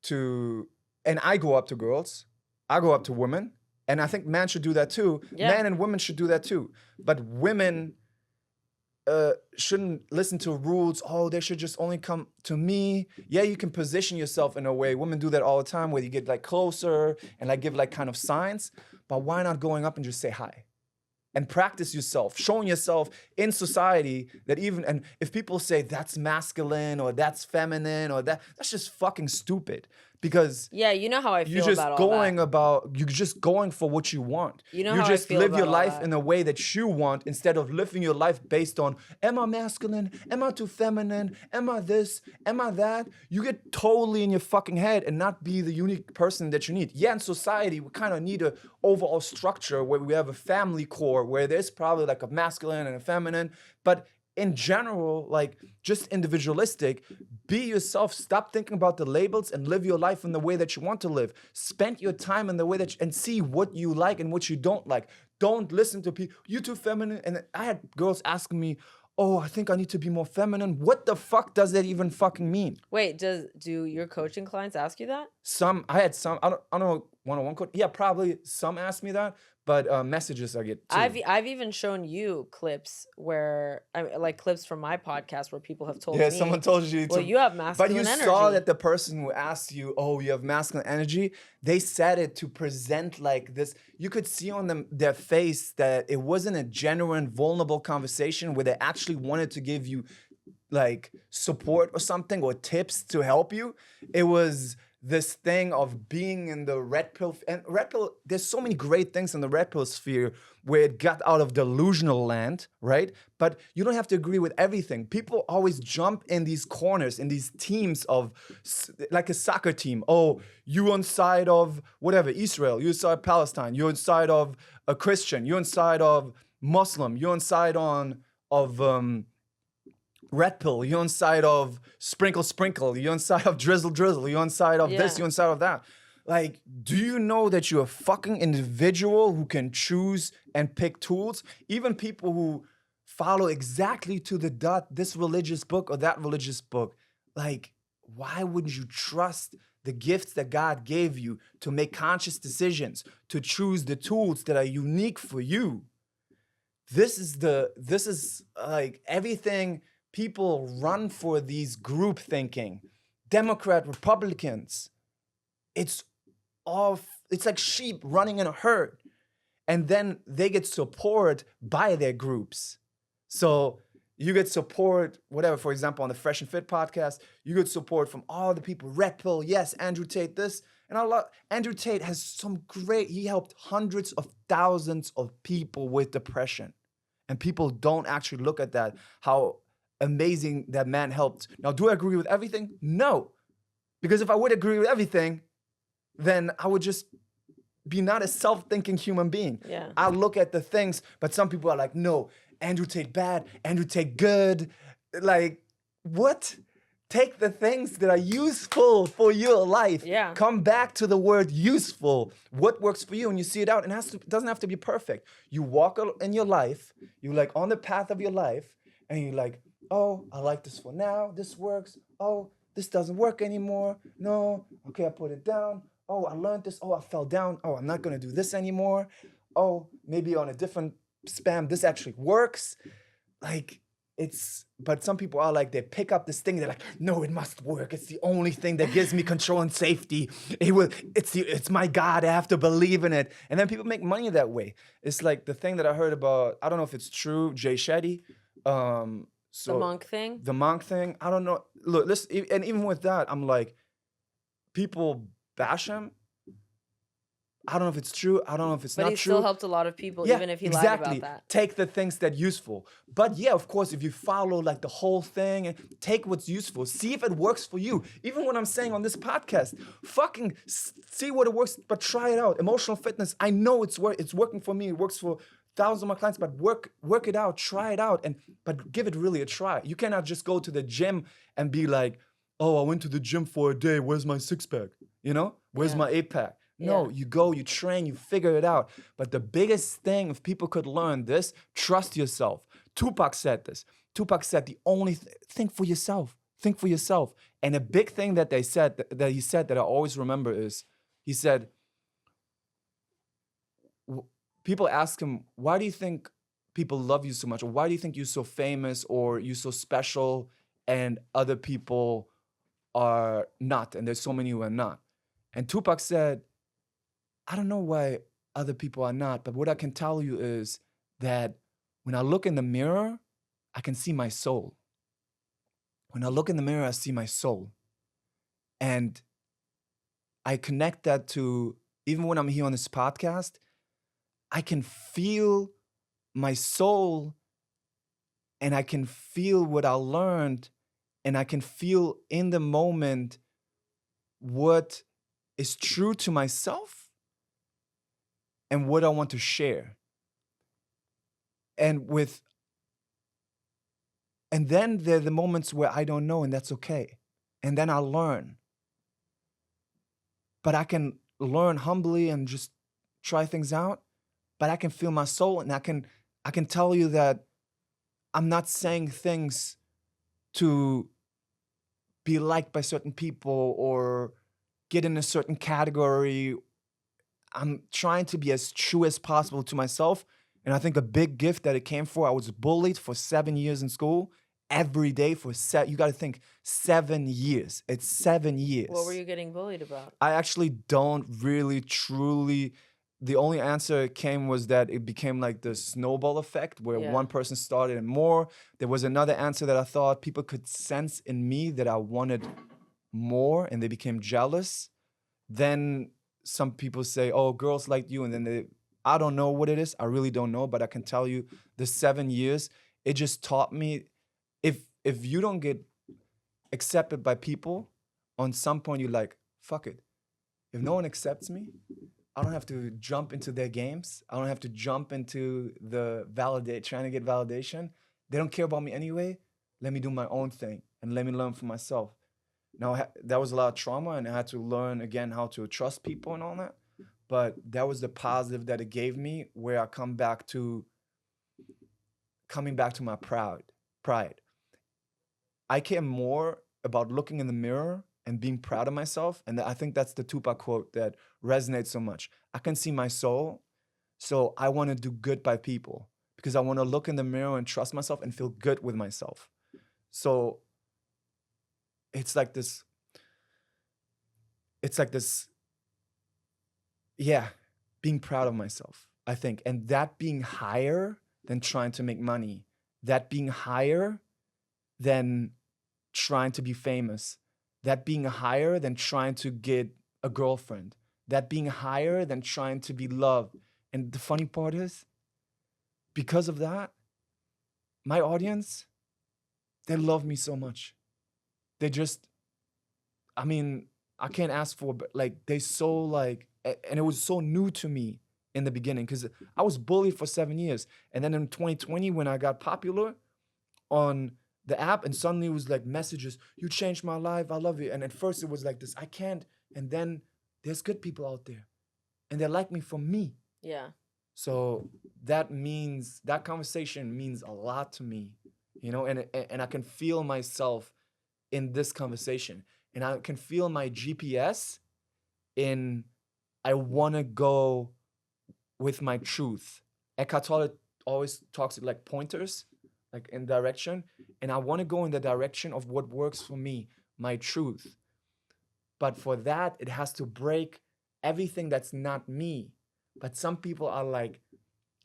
to, and I go up to girls, I go up to women, And I think men should do that too. Yeah. Men and women should do that too. But women shouldn't listen to rules. Oh, they should just only come to me. Yeah, you can position yourself in a way. Women do that all the time, where you get like closer and like give like kind of signs. But why not going up and just say hi? And practice yourself, showing yourself in society that even, and if people say that's masculine or that's feminine or that's just fucking stupid. Because Yeah, you know how I feel you're just about all going that. you're just going for what you want. You know you how I just feel live about your all life that. in a way that you want, instead of living your life based on, am I masculine? Am I too feminine? Am I this? Am I that? You get totally in your fucking head and not be the unique person that you need. Yeah, in society, we kind of need a overall structure where we have a family core where there's probably like a masculine and a feminine, but in general, like just individualistic, be yourself. Stop thinking about the labels and live your life in the way that you want to live. Spend your time in the way that and see what you like and what you don't like. Don't listen to people, you too feminine. And I had girls asking me, oh, I think I need to be more feminine. What the fuck does that even fucking mean? Wait, do your coaching clients ask you that? I had some, I don't know, one-on-one coach. Yeah, probably some ask me that, but messages I get too. I've even shown you clips where like clips from my podcast where people have told Yeah, me, someone told you well, you have masculine but you energy. saw that the person who asked you, oh, you have masculine energy, they said it to present like this. You could see on them their face that it wasn't a genuine, vulnerable conversation where they actually wanted to give you like support or something or tips to help you. It was this thing of being in the red pill. And red pill, there's so many great things in the red pill sphere where it got out of delusional land, right? But you don't have to agree with everything. People always jump in these corners, in these teams of, like a soccer team. Oh, you on side of whatever, Israel, you're inside Palestine, you're inside of a Christian, you're inside of Muslim, you're inside of red pill, you're on side of sprinkle, you're on side of drizzle, you're on side of this, you're on side of that. Like, do you know that you're a fucking individual who can choose and pick tools? Even people who follow exactly to the dot this religious book or that religious book, like, why wouldn't you trust the gifts that God gave you to make conscious decisions, to choose the tools that are unique for you? This is like everything. People run for these group thinking, Democrat, Republicans. It's like sheep running in a herd. And then they get support by their groups. So you get support, whatever, for example, on the Fresh and Fit podcast, you get support from all the people, Red Pill, yes, Andrew Tate, this. And Andrew Tate has he helped hundreds of thousands of people with depression. And people don't actually look at that, how amazing that man helped. Now, do I agree with everything? No. Because if I would agree with everything, then I would just be not a self-thinking human being. Yeah. I look at the things, but some people are like, no, Andrew Tate bad, Andrew Tate good. Like, what? Take the things that are useful for your life. Yeah. Come back to the word useful. What works for you? And you see it out. And it doesn't have to be perfect. You walk in your life, you're like on the path of your life, and you're like, oh, I like this for now. This works. Oh, this doesn't work anymore. No. Okay, I put it down. Oh, I learned this. Oh, I fell down. Oh, I'm not going to do this anymore. Oh, maybe on a different spam, this actually works. Like, but some people are like, they pick up this thing. They're like, no, it must work. It's the only thing that gives me control and safety. It's my God. I have to believe in it. And then people make money that way. It's like the thing that I heard about, I don't know if it's true, Jay Shetty. The monk thing? The monk thing. I don't know. Look, listen, and even with that, I'm like, people bash him. I don't know if it's true. I don't know if it's not true. But he still helped a lot of people, even if he lied about that. Take the things that useful. But yeah, of course, if you follow like the whole thing and take what's useful, see if it works for you. Even what I'm saying on this podcast, fucking see what it works, but try it out. Emotional fitness, I know it's working for me. It works for thousands of my clients, but work it out, try it out, but give it really a try. You cannot just go to the gym and be like, oh, I went to the gym for a day. Where's my six-pack? You know? Where's my eight-pack? No, you go, you train, you figure it out. But the biggest thing, if people could learn this, trust yourself. Tupac said this. Tupac said the only think for yourself. Think for yourself. And a big thing that he said that I always remember is, he said, people ask him, why do you think people love you so much? Or why do you think you're so famous or you're so special and other people are not? And there's so many who are not. And Tupac said, I don't know why other people are not, but what I can tell you is that when I look in the mirror, I can see my soul. When I look in the mirror, I see my soul. And I connect that to, even when I'm here on this podcast, I can feel my soul and I can feel what I learned and I can feel in the moment what is true to myself and what I want to share. And then there are the moments where I don't know, and that's okay. And then I learn. But I can learn humbly and just try things out. But I can feel my soul, and I can tell you that I'm not saying things to be liked by certain people or get in a certain category. I'm trying to be as true as possible to myself. And I think a big gift that it came for, I was bullied for 7 years in school, every day for you got to think 7 years. It's 7 years. What were you getting bullied about? I actually don't really truly. The only answer it came was that it became like the snowball effect where one person started and more. There was another answer that I thought people could sense in me that I wanted more and they became jealous. Then some people say, oh, girls like you. And then I don't know what it is. I really don't know. But I can tell you the 7 years, it just taught me if you don't get accepted by people, on some point you're like, fuck it. If no one accepts me, I don't have to jump into their games. I don't have to jump into the trying to get validation. They don't care about me anyway. Let me do my own thing and let me learn for myself. Now, that was a lot of trauma, and I had to learn again how to trust people and all that. But that was the positive that it gave me, where I coming back to my pride. I care more about looking in the mirror and being proud of myself. And I think that's the Tupac quote that resonates so much. I can see my soul, so I want to do good by people because I want to look in the mirror and trust myself and feel good with myself. So it's like this, being proud of myself, I think. And that being higher than trying to make money, that being higher than trying to be famous, that being higher than trying to get a girlfriend, that being higher than trying to be loved. And the funny part is, because of that, my audience, they love me so much. They just, I mean, I can't ask for, but like, they so like, and it was so new to me in the beginning because I was bullied for 7 years. And then in 2020, when I got popular on the app, and suddenly it was like messages, you changed my life, I love you. And at first it was like this, I can't. And then there's good people out there and they like me for me. Yeah. So that conversation means a lot to me, and I can feel myself in this conversation, and I can feel my GPS in, I want to go with my truth. Eckhart Tolle always talks like pointers, like in direction, and I want to go in the direction of what works for me, my truth. But for that, it has to break everything that's not me. But some people are like,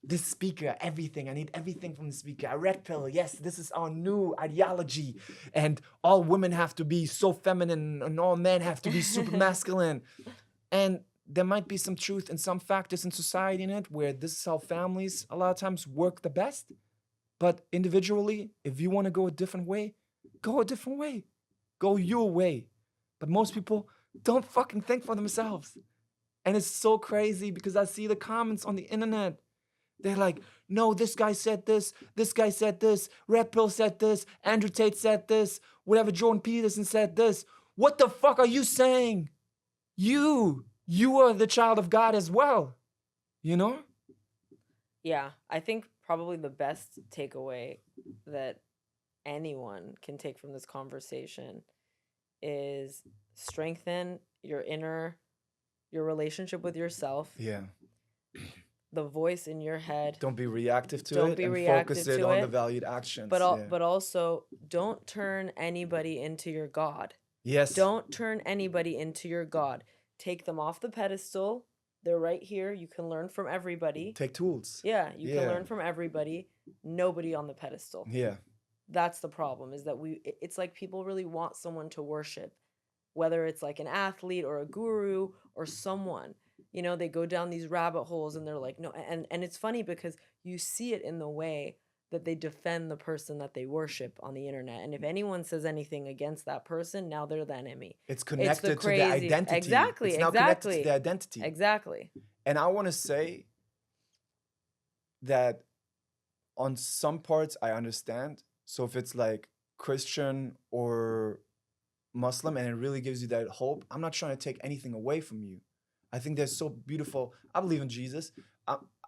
this speaker, everything. I need everything from the speaker. A red pill. Yes, this is our new ideology. And all women have to be so feminine and all men have to be super masculine. And there might be some truth and some factors in society in it where this is how families a lot of times work the best. But individually, if you want to go a different way, go a different way. Go your way. But most people don't fucking think for themselves. And it's so crazy because I see the comments on the internet. They're like, no, this guy said this guy said this, Red Pill said this, Andrew Tate said this, whatever, Jordan Peterson said this. What the fuck are you saying? You are the child of God as well, you know? Yeah, I think probably the best takeaway that anyone can take from this conversation is strengthen your relationship with yourself. Yeah. the voice in your head. Don't be reactive to Don't it be and reactive focus it to on the it. valued actions. But also don't turn anybody into your God. Yes. Don't turn anybody into your God. Take them off the pedestal. They're right here. You can learn from everybody. Take tools. Yeah, you can learn from everybody. Nobody on the pedestal. Yeah. That's the problem, is that it's like people really want someone to worship, whether it's like an athlete or a guru or someone. You know, they go down these rabbit holes and they're like, no. And it's funny because you see it in the way that they defend the person that they worship on the internet. And if anyone says anything against that person, now they're the enemy. It's connected to the identity. Exactly. It's now connected to the identity. Exactly. And I want to say that on some parts I understand. So if it's like Christian or Muslim and it really gives you that hope, I'm not trying to take anything away from you. I think they're so beautiful. I believe in Jesus.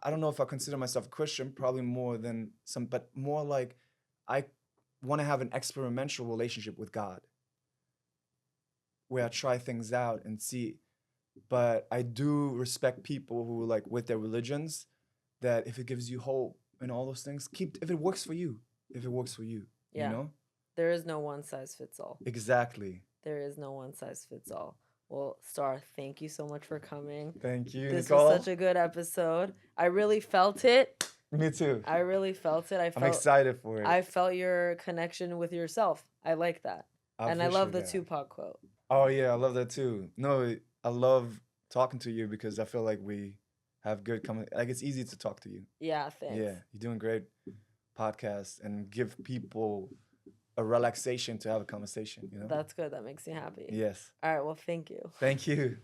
I don't know if I consider myself a Christian, probably more than some, but more like I want to have an experimental relationship with God where I try things out and see. But I do respect people who, like, with their religions, that if it gives you hope and all those things, if it works for you, you know? There is no one size fits all. Exactly. There is no one size fits all. Well, Star, thank you so much for coming. Thank you, This Nicole. was such a good episode. I really felt it. Me too. I really felt it. I'm excited for it. I felt your connection with yourself. I like that. And I love the Tupac quote. Oh, yeah, I love that too. No, I love talking to you because I feel like we have good like it's easy to talk to you. Yeah, thanks. Yeah, you're doing great podcasts and give people a relaxation to have a conversation, you know? That's good. That makes me happy. Yes. All right, well, thank you. Thank you.